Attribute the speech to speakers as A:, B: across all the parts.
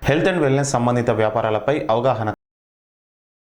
A: Health and wellness సంబంధిత వ్యాపారాలపై అవగాహన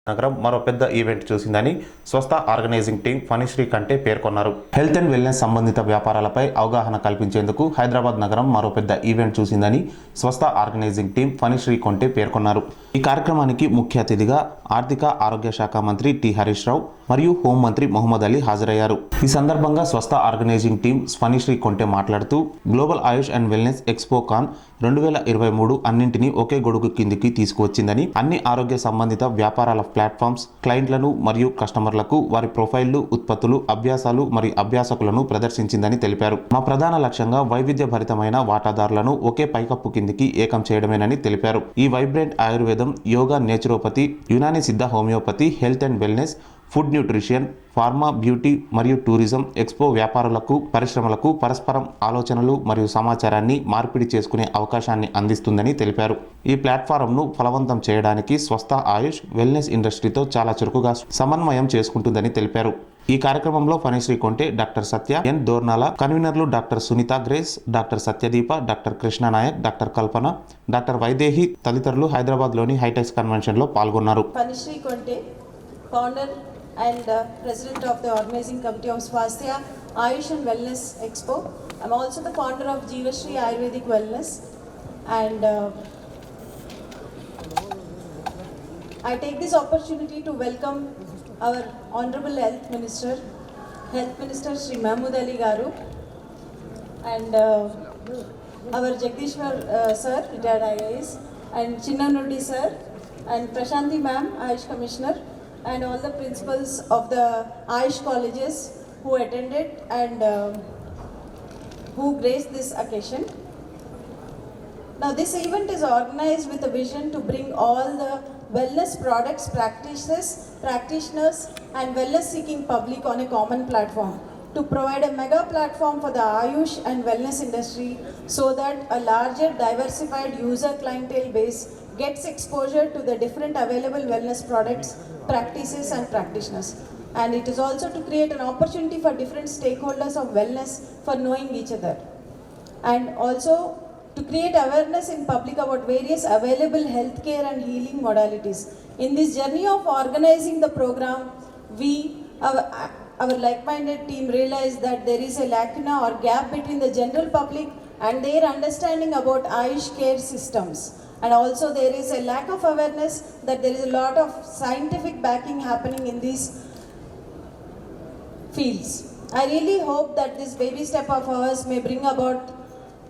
A: నగరం మరో పెద్ద ఈవెంట్ చూసిందని స్వస్థ ఆర్గనైజింగ్ టీం ఫణిశ్రీ కంటే పేర్కొన్నారు. హెల్త్ అండ్ వెల్నెస్ సంబంధిత వ్యాపారాలపై అవగాహన కల్పించేందుకు హైదరాబాద్ నగరం మరో పెద్ద ఈవెంట్ చూసిందని స్వస్థ ఆర్గనైజింగ్ టీం ఫణిశ్రీ కొంటే పేర్కొన్నారు. ఈ కార్యక్రమానికి ముఖ్య అతిథిగా ఆర్థిక ఆరోగ్య శాఖ మంత్రి టి హరీష్ రావు మరియు హోంమంత్రి మొహమ్మద్ అలీ హాజరయ్యారు. ఈ సందర్భంగా స్వస్థ ఆర్గనైజింగ్ టీం ఫణిశ్రీ కొంటే మాట్లాడుతూ global AYUSH and wellness expo con 2023 అన్నింటినీ ఒకే గొడుగు కిందికి తీసుకువచ్చిందని, అన్ని ఆరోగ్య సంబంధిత వ్యాపారాల ప్లాట్ఫామ్స్ క్లయింట్లను మరియు కస్టమర్లకు వారి ప్రొఫైళ్లు, ఉత్పత్తులు, అభ్యాసాలు మరియు అభ్యాసకులను ప్రదర్శించిందని తెలిపారు. మా ప్రధాన లక్ష్యంగా వైవిధ్యభరితమైన వాటాదారులను ఒకే పైకప్పు కిందికి ఏకం చేయడమేనని తెలిపారు. ఈ వైబ్రెంట్ ఆయుర్వేదం, యోగా, నేచురోపతి, యునాని సిద్ధ homeopathy, health and wellness, food nutrition, pharma, beauty మరియు టూరిజం ఎక్స్పో వ్యాపారులకు, పరిశ్రమలకు పరస్పరం ఆలోచనలు మరియు సమాచారాన్ని మార్పిడి చేసుకునే అవకాశాన్ని అందిస్తుందని తెలిపారు. ఈ ప్లాట్ఫారంను ఫలవంతం చేయడానికి స్వస్థ ఆయుష్, వెల్నెస్ ఇండస్ట్రీతో చాలా చురుకుగా సమన్వయం చేసుకుంటుందని తెలిపారు. ఈ కార్యక్రమంలో ఫణిశ్రీ కొంటే, డాక్టర్ సత్య, ఎన్ దోర్నాల, కన్వీనర్లు doctor Sunitha Grace, doctor Satyadeepa, doctor Krishnanayak, doctor Kalpana, doctor Vaidehi తదితరులు హైదరాబాద్లోని హైటెక్స్ కన్వెన్షన్లో పాల్గొన్నారు.
B: ఫణిశ్రీ కొంటే, founder and president of the organizing committee of Swasthya Ayush and Wellness Expo. I'm also the founder of Jeevashri Ayurvedic Wellness, and I take this opportunity to welcome our Honorable Health Minister Sri Mahmood Ali Garu, and our Jagdishwar Sir, retired IAS, and Chinnanuddi Sir, and Prashanti Ma'am, Ayush Commissioner, and all the principals of the Ayush colleges who attended and who graced this occasion. Now this event is organized with a vision to bring all the wellness products, practitioners and wellness seeking public on a common platform, to provide a mega platform for the Ayush and wellness industry so that a larger diversified user clientele base gets exposure to the different available wellness products, practices and practitioners. And it is also to create an opportunity for different stakeholders of wellness for knowing each other, and also to create awareness in public about various available healthcare and healing modalities. In this journey of organizing the program, our like-minded team realized that there is a lacuna or gap between the general public and their understanding about Ayush care systems. And also there is a lack of awareness that there is a lot of scientific backing happening in these fields. I really hope that this baby step of ours may bring about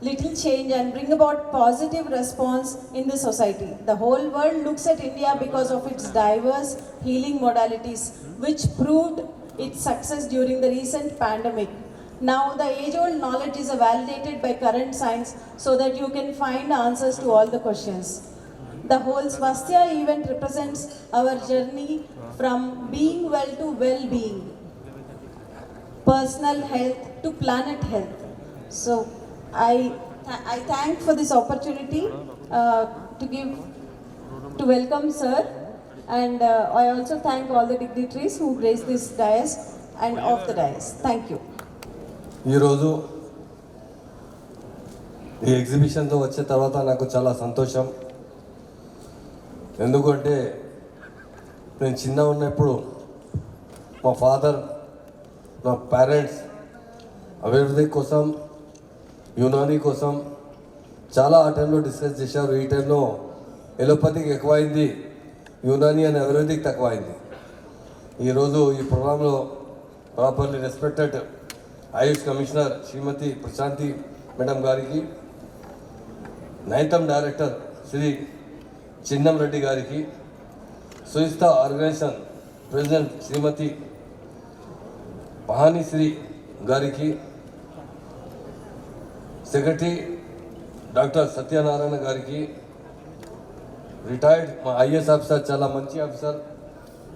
B: little change and bring about positive response in the society. The whole world looks at India because of its diverse healing modalities, which proved its success during the recent pandemic. Now the age-old knowledge is validated by current science so that you can find answers to all the questions. The whole Swasthya event represents our journey from being well to well-being, personal health to planet health. So I thank for this opportunity to welcome sir, and I also thank all the dignitaries who graced this dais and off the dais. Thank you.
C: ఈరోజు ఈ ఎగ్జిబిషన్తో వచ్చిన తర్వాత నాకు చాలా సంతోషం. ఎందుకంటే నేను చిన్న ఉన్నప్పుడు మా ఫాదర్, నా పేరెంట్స్ అభివృద్ధి కోసం, యునానీ కోసం చాలా ఆ టైంలో డిస్కస్ చేశారు. ఈ టైంలో ఎలోపతికి ఎక్కువైంది, యునానీ అని అభివృద్ధికి తక్కువైంది. ఈరోజు ఈ ప్రోగ్రాంలో ప్రాపర్లీ రెస్పెక్టెడ్ ఆయుష్ కమిషనర్ శ్రీమతి ప్రశాంతి మేడం గారికి, 9th డైరెక్టర్ శ్రీ చిన్నం రెడ్డి గారికి, స్వస్థ ఆర్గనైజేషన్ ప్రెసిడెంట్ శ్రీమతి పహానీశ్రీ గారికి, సెక్రటరీ డాక్టర్ సత్యనారాయణ గారికి, రిటైర్డ్ మా ఐఏఎస్ ఆఫీసర్, చాలా మంచి ఆఫీసర్,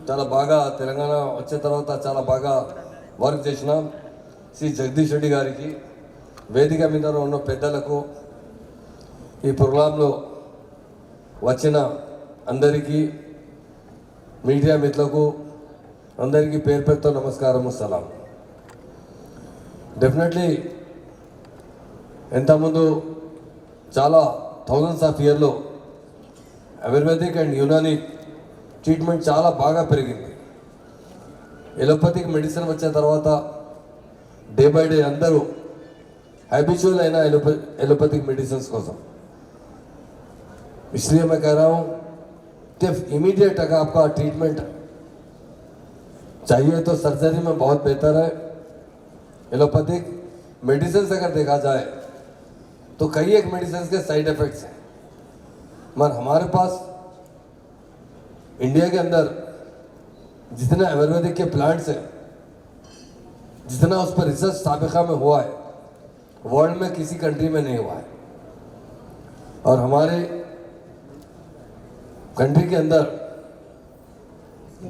C: చాలా బాగా తెలంగాణ వచ్చిన తర్వాత చాలా బాగా వర్క్ చేసిన శ్రీ జగదీష్ రెడ్డి గారికి, వేదిక మీద ఉన్న పెద్దలకు, ఈ ప్రోగ్రాంలో వచ్చిన అందరికీ, మీడియా మిత్రులకు అందరికీ పేరు పేరుతో నమస్కారము, సలాం. డెఫినెట్లీ ఇంతకుముందు చాలా థౌజండ్స్ ఆఫ్ ఇయర్లో ఆయుర్వేదిక్ అండ్ యునాని ట్రీట్మెంట్ చాలా బాగా పెరిగింది. ఎలోపతిక్ మెడిసిన్ వచ్చిన తర్వాత డే బై డే అందరూ हैबिचुअल है ना एलोपैथिक मेडिसिन కోసం. इसलिए मैं कह रहा हूँ कि इमीडिएट अगर आपका ट्रीटमेंट चाहिए तो सर्जरी में बहुत बेहतर है. एलोपैथिक मेडिसिन अगर देखा जाए तो कई एक मेडिसिन के साइड इफेक्ट्स हैं, मगर हमारे पास इंडिया के अंदर जितने आयुर्वेदिक के प्लांट्स हैं, जितना उस पर रिसर्च साबिका में हुआ है, वर्ल्ड में किसी कंट्री में नहीं हुआ है. और हमारे कंट्री के अंदर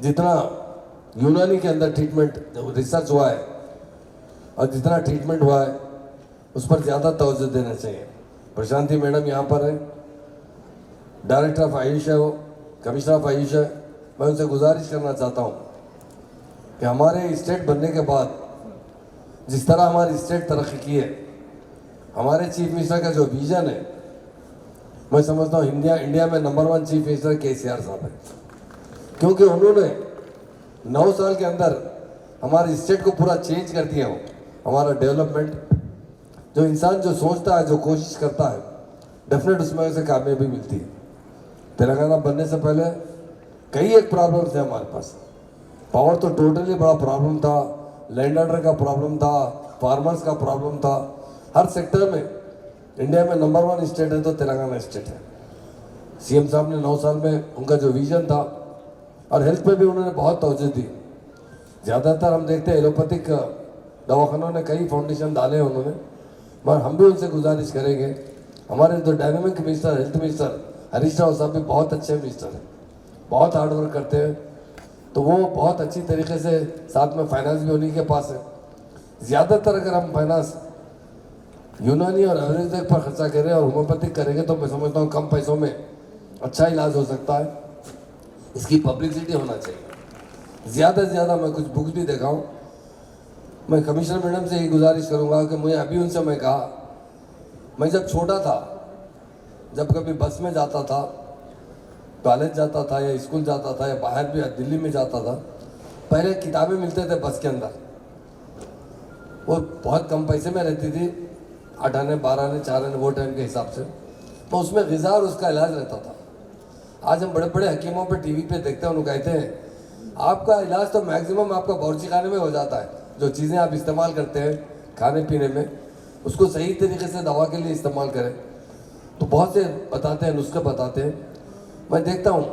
C: जितना यूनानी के अंदर ट्रीटमेंट रिसर्च हुआ है और जितना ट्रीटमेंट हुआ है उस पर ज़्यादा तवज्जो देना चाहिए. प्रशांति मैडम यहाँ पर है, डायरेक्टर ऑफ आयुष है, वो कमिश्नर ऑफ आयुष है. मैं उनसे गुजारिश करना चाहता हूँ कि हमारे स्टेट बनने के बाद जिस तरह हमारी स्टेट तरक्की की है, हमारे चीफ मिनिस्टर का जो विजन है, मैं समझता हूँ इंडिया में नंबर 1 चीफ मिनिस्टर केसीआर साहब है. क्योंकि उन्होंने 9 साल के अंदर हमारे स्टेट को पूरा चेंज कर दिया हो. हमारा डेवलपमेंट, जो इंसान जो सोचता है, जो कोशिश करता है, डेफिनेट उसमें उसे कामयाबी मिलती है. तेलंगाना बनने से पहले कई एक प्रॉब्लम थे हमारे पास. पावर तो टोटली बड़ा प्रॉब्लम था, लैंड ऑर्डर का प्रॉब्लम था, फार्मर्स का प्रॉब्लम था. हर सेक्टर में इंडिया में नंबर 1 स्टेट है तो तेलंगाना स्टेट है. सीएम साहब ने 9 साल में उनका जो विजन था, और हेल्थ पे भी उन्होंने बहुत तवज्जो दी. ज़्यादातर हम देखते हैं एलोपैथिक दवाखानों ने कई फाउंडेशन डाले हैं उन्होंने, मगर हम भी उनसे गुजारिश करेंगे. हमारे जो dynamic minister, health minister Harish Rao साहब भी बहुत अच्छे मिनिस्टर हैं, बहुत हार्ड वर्क करते हैं. तो वो बहुत अच्छी तरीके से, साथ में फाइनेंस भी उन्हीं के पास है. ज़्यादातर अगर हम फाइनेंस यूनानी और आयुर्वेदिक पर खर्चा करें और होम्योपैथिक करेंगे तो मैं समझता हूँ कम पैसों में अच्छा इलाज हो सकता है. इसकी पब्लिसिटी होना चाहिए. ज़्यादा से ज़्यादा मैं कुछ बुक्स भी देखा हूँ. मैं कमिश्नर मैडम से यही गुजारिश करूँगा कि मुझे अभी उनसे मैं कहा, मैं जब छोटा था, जब कभी बस में जाता था, कॉलेज जाता था या स्कूल जाता था या बाहर भी दिल्ली में जाता था, पहले किताबें मिलते थे बस के अंदर. वो बहुत कम पैसे में रहती थी, 8 आने 12 आने 4 आने वो टाइम के हिसाब से. तो उसमें ग़िज़ा और उसका इलाज रहता था. आज हम बड़े बड़े हकीमों पे टीवी पे देखते हैं, उन्होंने कहते हैं आपका इलाज तो मैक्सिमम आपका बावर्ची खाने में हो जाता है. जो चीज़ें आप इस्तेमाल करते हैं खाने पीने में, उसको सही तरीके से दवा के लिए इस्तेमाल करें. तो बहुत से बताते हैं, नुस्खे बताते हैं. मैं देखता हूँ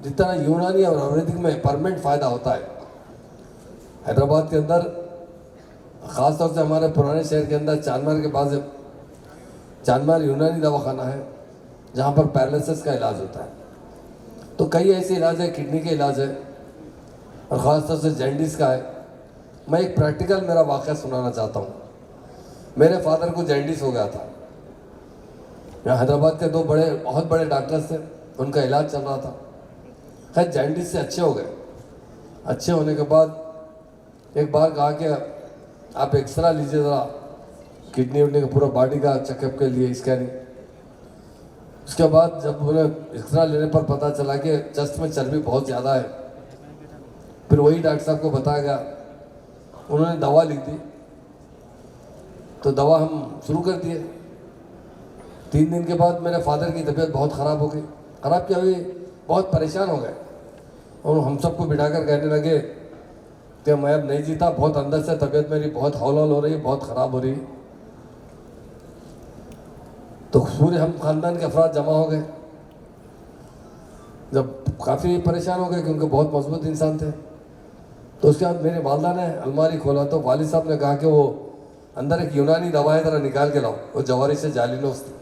C: जितना यूनानी और आयुर्वेदिक में परमानेंट फ़ायदा होता है. हैदराबाद के अंदर ख़ास तौर से हमारे पुराने शहर के अंदर चांदमार के पास चांदमार यूनानी दवाखाना है, जहाँ पर पैरालिसिस का इलाज होता है. तो कई ऐसे इलाज है, किडनी के इलाज है, और ख़ास तौर से जैंडिस का है. मैं एक प्रैक्टिकल मेरा वाक़या सुनाना चाहता हूँ. मेरे फादर को जैंडिस हो गया था. यहाँ हैदराबाद के 2 बहुत बड़े डॉक्टर्स थे, उनका इलाज चल रहा था. खैर जैंडिस से अच्छे हो गए. अच्छे होने के बाद एक बार कहा कि आप एक्सरा लीजिए ज़रा, किडनी उडनी का पूरा बॉडी का चेकअप के लिए स्कैनिंग. उसके बाद जब उन्हें एक्सरा लेने पर पता चला कि चेस्ट में चर्बी बहुत ज़्यादा है, फिर वही डॉक्टर साहब को बताया गया. उन्होंने दवा लिख दी, तो दवा हम शुरू कर दिए. 3 दिन के बाद मेरे फादर की तबीयत बहुत ख़राब हो गई. ख़राब क्या हुई, बहुत परेशान हो गए, और हम सबको बिठाकर कहने लगे कि मैं अब नहीं जीता, बहुत अंदर से तबीयत मेरी बहुत हौल हो रही है, बहुत ख़राब हो रही है. तो पूरे हम ख़ानदान के अफराद जमा हो गए. जब काफ़ी परेशान हो गए क्योंकि बहुत मजबूत इंसान थे. तो उसके बाद मेरे वालदा ने अलमारी खोला तो वालिद साहब ने कहा कि वो अंदर एक यूनानी दवा है, ज़रा निकाल के लाओ. वो जवारी से जालिनोस थी.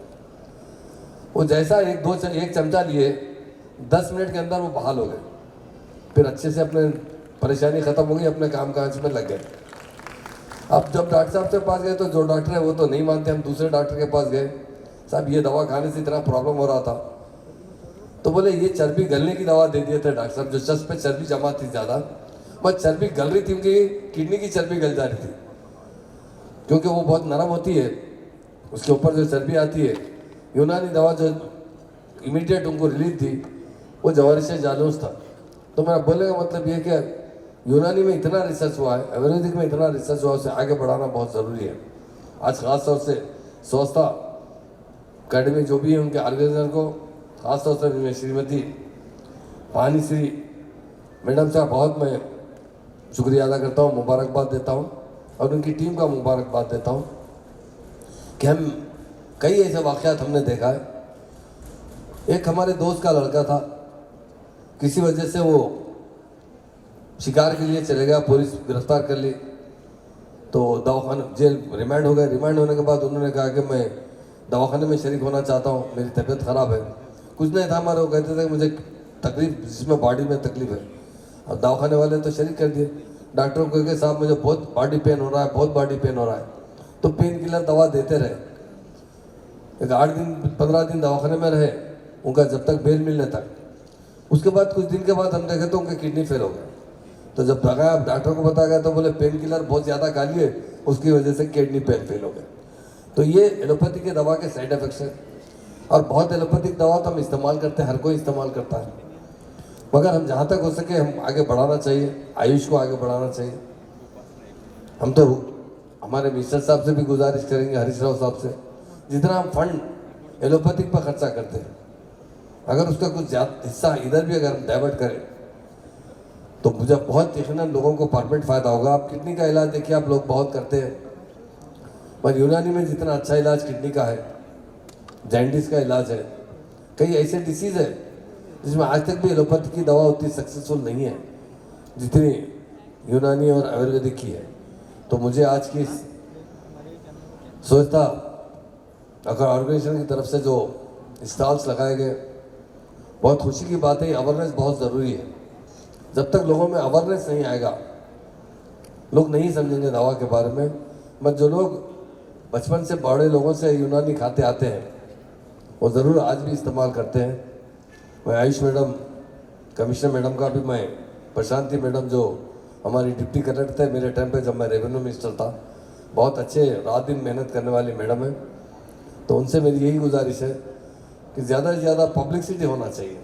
C: वो जैसा एक चमचा लिए 10 मिनट के अंदर वो बहाल हो गए. फिर अच्छे से अपने परेशानी ख़त्म हो गई, अपने काम काज में लग गए. अब जब डॉक्टर साहब के पास गए तो जो डॉक्टर है वो तो नहीं मानते. हम दूसरे डॉक्टर के पास गए, साहब ये दवा खाने से इतना प्रॉब्लम हो रहा था. तो बोले ये चर्बी गलने की दवा दे दिए थे डॉक्टर साहब. जो चेस्ट पे चर्बी जमा थी ज़्यादा, बस चर्बी गल रही थी, उनकी किडनी की चर्बी गल जा रही थी, क्योंकि वो बहुत नरम होती है. उसके ऊपर जो चर्बी आती है, यूनानी दवा जो इमीडिएट उनको रिलीफ दी वो जवारिश जालूस था। तो मेरा बोलने का मतलब ये कि यूनानी में इतना रिसर्च हुआ है, आयुर्वेदिक में इतना रिसर्च हुआ, उसे आगे बढ़ाना बहुत ज़रूरी है। आज ख़ास तौर से स्वास्थ्य अकेडमी जो भी है उनके ऑर्गेनाइजर को ख़ास तौर से मैं श्रीमती पानीश्री मैडम साहब बहुत मैं शुक्रिया अदा करता हूँ, मुबारकबाद देता हूँ और उनकी टीम का मुबारकबाद देता हूँ कि हम कई ऐसे वाक़यात हमने देखा है। एक हमारे दोस्त का लड़का था, किसी वजह से वो शिकार के लिए चले गया, पुलिस गिरफ्तार कर ली, तो दवाखाना जेल रिमांड हो गए। रिमांड होने के बाद उन्होंने कहा कि मैं दवाखाने में शरीक होना चाहता हूँ, मेरी तबीयत ख़राब है। कुछ नहीं था हमारे, वो कहते थे कि मुझे तकलीफ, जिसमें बॉडी में तकलीफ है। और दवाखाने वाले तो शरीक कर दिए। डॉक्टर को कहे साहब मुझे बहुत बॉडी पेन हो रहा है, बहुत बॉडी पेन हो रहा है, तो पेन किलर दवा देते रहे। एक 8 दिन 15 दिन दवाखाने में रहे उनका, जब तक बेल मिलने तक। उसके बाद कुछ दिन के बाद हम देखे तो उनके किडनी फेल हो गए। तो जब लगाया डॉक्टर को बताया गया तो बोले पेन किलर बहुत ज़्यादा खा लिए, उसकी वजह से किडनी फेल हो गए। तो ये एलोपैथी के दवा के साइड इफेक्ट्स हैं। और बहुत एलोपैथिक दवा तो हम इस्तेमाल करते हैं, हर कोई इस्तेमाल करता है, मगर हम जहाँ तक हो सके हम आगे बढ़ाना चाहिए, आयुष को आगे बढ़ाना चाहिए। हम तो हमारे मिनिस्टर साहब से भी गुजारिश करेंगे, हरीश राव साहब से, जितना हम फंड एलोपैथिक पर खर्चा करते हैं, अगर उसका कुछ ज़्यादा हिस्सा इधर भी अगर हम डाइवर्ट करें तो मुझे बहुत यकीनन लोगों को परमानेंट फ़ायदा होगा। आप किडनी का इलाज देखिए, आप लोग बहुत करते हैं, पर यूनानी में जितना अच्छा इलाज किडनी का है, जैंडिस का इलाज है, कई ऐसे डिसीज़ है जिसमें आज तक भी एलोपैथी की दवा उतनी सक्सेसफुल नहीं है जितनी यूनानी और आयुर्वेदिक की है। तो मुझे आज की स्वच्छता अगर ऑर्गेनाइजेशन की तरफ से जो स्टॉल्स लगाए गए, बहुत खुशी की बात है। अवेयरनेस बहुत ज़रूरी है। जब तक लोगों में अवेयरनेस नहीं आएगा, लोग नहीं समझेंगे दवा के बारे में। बट जो लोग बचपन से बड़े लोगों से यूनानी खाते आते हैं वो ज़रूर आज भी इस्तेमाल करते हैं। मैं आयुष मैडम, कमिश्नर मैडम का भी, मैं प्रशांति मैडम जो हमारी डिप्टी कलेक्टर थे मेरे टाइम पे जब मैं रेवेन्यू मिनिस्टर था, बहुत अच्छे रात दिन मेहनत करने वाली मैडम है। तो उनसे मेरी यही गुजारिश है कि ज़्यादा से ज़्यादा पब्लिसिटी होना चाहिए।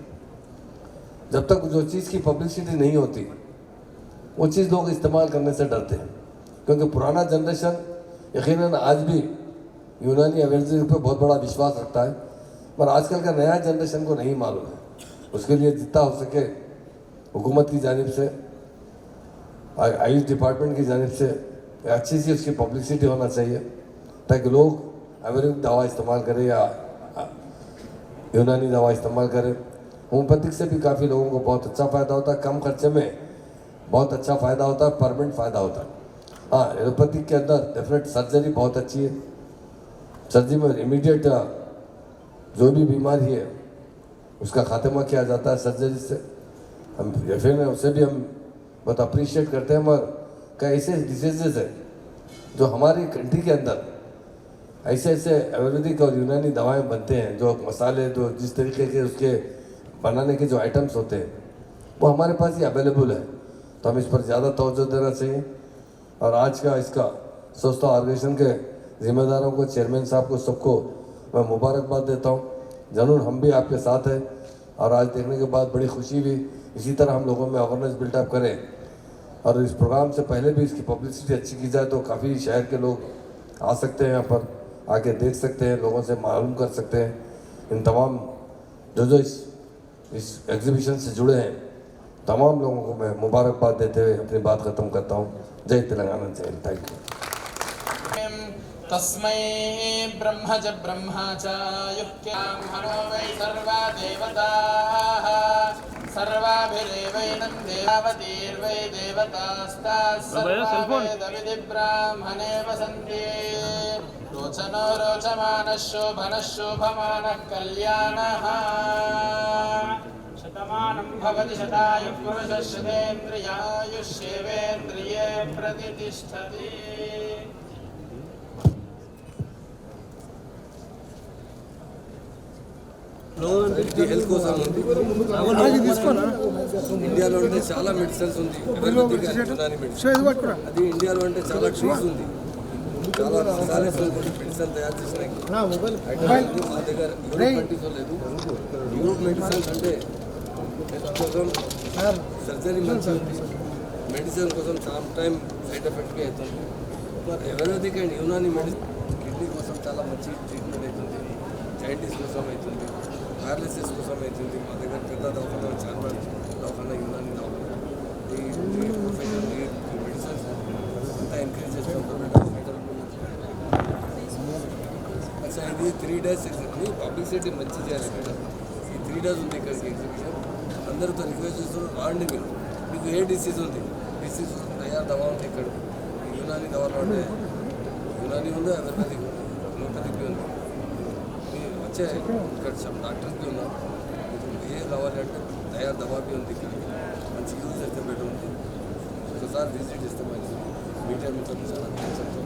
C: जब तक जो चीज़ की पब्लिसिटी नहीं होती वो चीज़ लोग इस्तेमाल करने से डरते हैं, क्योंकि पुराना जनरेशन यकीनन आज भी यूनानी आयुर्वेद पे बहुत बड़ा विश्वास रखता है, पर आजकल का नया जनरेशन को नहीं मालूम है। उसके लिए जितना हो सके हुकूमत की जानिब से, आयुष डिपार्टमेंट की जानिब से अच्छी सी उसकी पब्लिसिटी होना चाहिए, ताकि लोग आयुर्वेदिक दवा इस्तेमाल करें या यूनानी दवा इस्तेमाल करें। होम्योपैथिक से भी काफ़ी लोगों को बहुत अच्छा फ़ायदा होता है, कम खर्चे में बहुत अच्छा फ़ायदा होता है, परमानेंट फ़ायदा होता है। हाँ, एलोपैथिक के अंदर डेफिनेट सर्जरी बहुत अच्छी है। सर्जरी में इमीडिएट जो भी बीमारी है उसका खात्मा किया जाता है सर्जरी से। हम फिर उससे भी हम बहुत अप्रिशिएट करते हैं। मगर कई ऐसे डिसीजेज है जो हमारी कंट्री के अंदर ऐसे ऐसे आयुर्वेदिक और यूनानी दवाएं बनते हैं, जो मसाले जो जिस तरीके के उसके बनाने के जो आइटम्स होते हैं वो हमारे पास ही अवेलेबल है। तो हम इस पर ज़्यादा तवज्जो देना चाहिए। और आज का इसका स्वच्छता ऑर्गेनाइजेशन के जिम्मेदारों को, चेयरमैन साहब को, सबको मैं मुबारकबाद देता हूँ। ज़रूर हम भी आपके साथ हैं और आज देखने के बाद बड़ी खुशी हुई। इसी तरह हम लोगों में अवेयरनेस बिल्डअप करें और इस प्रोग्राम से पहले भी इसकी पब्लिसिटी अच्छी की जाए तो काफ़ी शहर के लोग आ सकते हैं, यहाँ पर आके देख सकते हैं, लोगों से मालूम कर सकते हैं। इन तमाम जो इस एग्जीबिशन से जुड़े हैं तमाम लोगों को मैं मुबारकबाद देते हुए अपनी बात ख़त्म करता हूँ। जय तेलंगाना, जय हिंद। Thank you.
D: तस्मै ब्रह्म च ब्रह्मा च युक्त्यां हनो वै सर्वा देवताः सर्वाभिरेवैनं देवतीर्वै देवतास्ताः सर्वा वेदविधिब्राह्मणे वसन्ति। रोचनो रोचमानः शोभनः शोभमानः कल्याणः शतमानं भवति शतायुः पुरुषः शतेन्द्रियायुष्येवेन्द्रिये प्रतिष्ठति।
C: హెల్త్ కోసం ఉంది ఇండియాలో అంటే చాలా మెడిసిన్స్ ఉంది, యునాని మెడిసిన్. అది ఇండియాలో అంటే చాలా ట్రీస్ ఉంది. చాలా మసాలా మెడిసిన్ తయారు చేసిన ఐటమ్స్ ఉంది మా దగ్గర. యూరోప్ కంట్రీస్లో లేదు. యూరోప్ మెడిసిన్స్ అంటే హెల్త్ కోసం సర్జరీ మంచిగా ఉంది, మెడిసిన్ కోసం చాలా టైం సైడ్ ఎఫెక్ట్గా అవుతుంది. ఎవరోదిక్ అండ్ యునాని మెడిసిన్ కిడ్నీ కోసం చాలా మంచి ట్రీట్మెంట్ అవుతుంది, డయాబెటీస్ కోసం అవుతుంది, పారాలిసిస్ కోసం అవుతుంది. మా దగ్గర పెద్ద దవాఖాన చాలా దవాఖాన యునాని దవాఖాన ఈ ప్రొఫెషన్ ఈ మెడిసిన్స్ అంతా ఎంకరేజ్ చేస్తూ ఉంటారు. అసలు ఇది 3 days ఎగ్జిబిషన్, పబ్లిసిటీ మంచి చేయాలి ఇక్కడ. ఈ 3 days ఉంది ఇక్కడికి ఎగ్జిబిషన్. అందరితో రిక్వెస్ట్ చేస్తున్నారు, రాండి మీరు. మీకు ఏ డిసీజ్ ఉంది, డిసీజ్ తయారు దవా ఉంది ఇక్కడ. యునాని దవాలు అంటే యునాని ఉంది, అలోపతిక్ అలోపతిక్ ఉంది. మీరు వచ్చే ఇక్కడ డాక్టర్స్కి ఉన్నారు. ఏ కావాలి అంటే తయారు దవా ఉంది ఇక్కడ. మంచి యూజ్ చేస్తే బెటర్ ఉంది. ఒకసారి విజిట్ చేస్తే మంచిది. మీడియా మిత్రులు చాలా థ్యాంక్స్ చెప్తాను.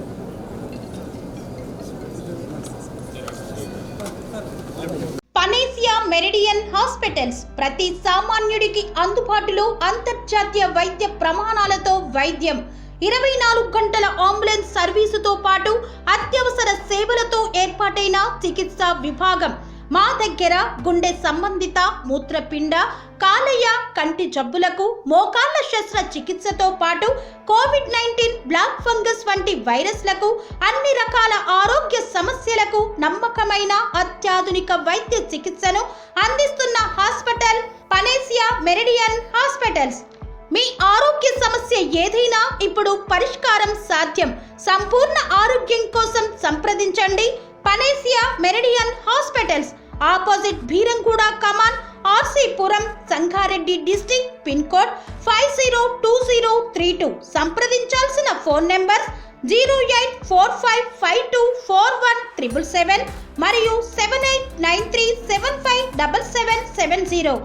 E: పనేసియా మెరిడియన్ హాస్పిటల్స్ ప్రతి సామాన్యుడికి అందుబాటులో అంతర్జాతీయ వైద్య ప్రమాణాలతో వైద్యం, 24 గంటల అంబులెన్స్ సర్వీసుతో పాటు అత్యవసర సేవలతో ఏర్పాటైన చికిత్సా విభాగం. మా దగ్గర గుండె సంబంధిత, మూత్రపిండ, కాలేయ, కంటి జబ్బులకు, మోకాళ్ల శస్త్రచికిత్సతో పాటు కోవిడ్-19, బ్లాక్ ఫంగస్ వంటి వైరస్లకు, అన్ని రకాల ఆరోగ్య సమస్యలకు నమ్మకమైన అత్యాధునిక వైద్య చికిత్సను అందిస్తున్న హాస్పిటల్ పనేసియా మెరిడియన్ హాస్పిటల్స్. మీ ఆరోగ్య సమస్య ఏదైనా ఇప్పుడు పరిష్కారం సాధ్యం. సంపూర్ణ ఆరోగ్యం కోసం సంప్రదించండి Panacea Meridian hospitals, opposite Bheeramguda Kaman, RC Puram, Sangareddy district, pin code 502032. సంప్రదించాల్సిన ఫోన్ నెంబర్ 0845524177 మరియు 7893757770.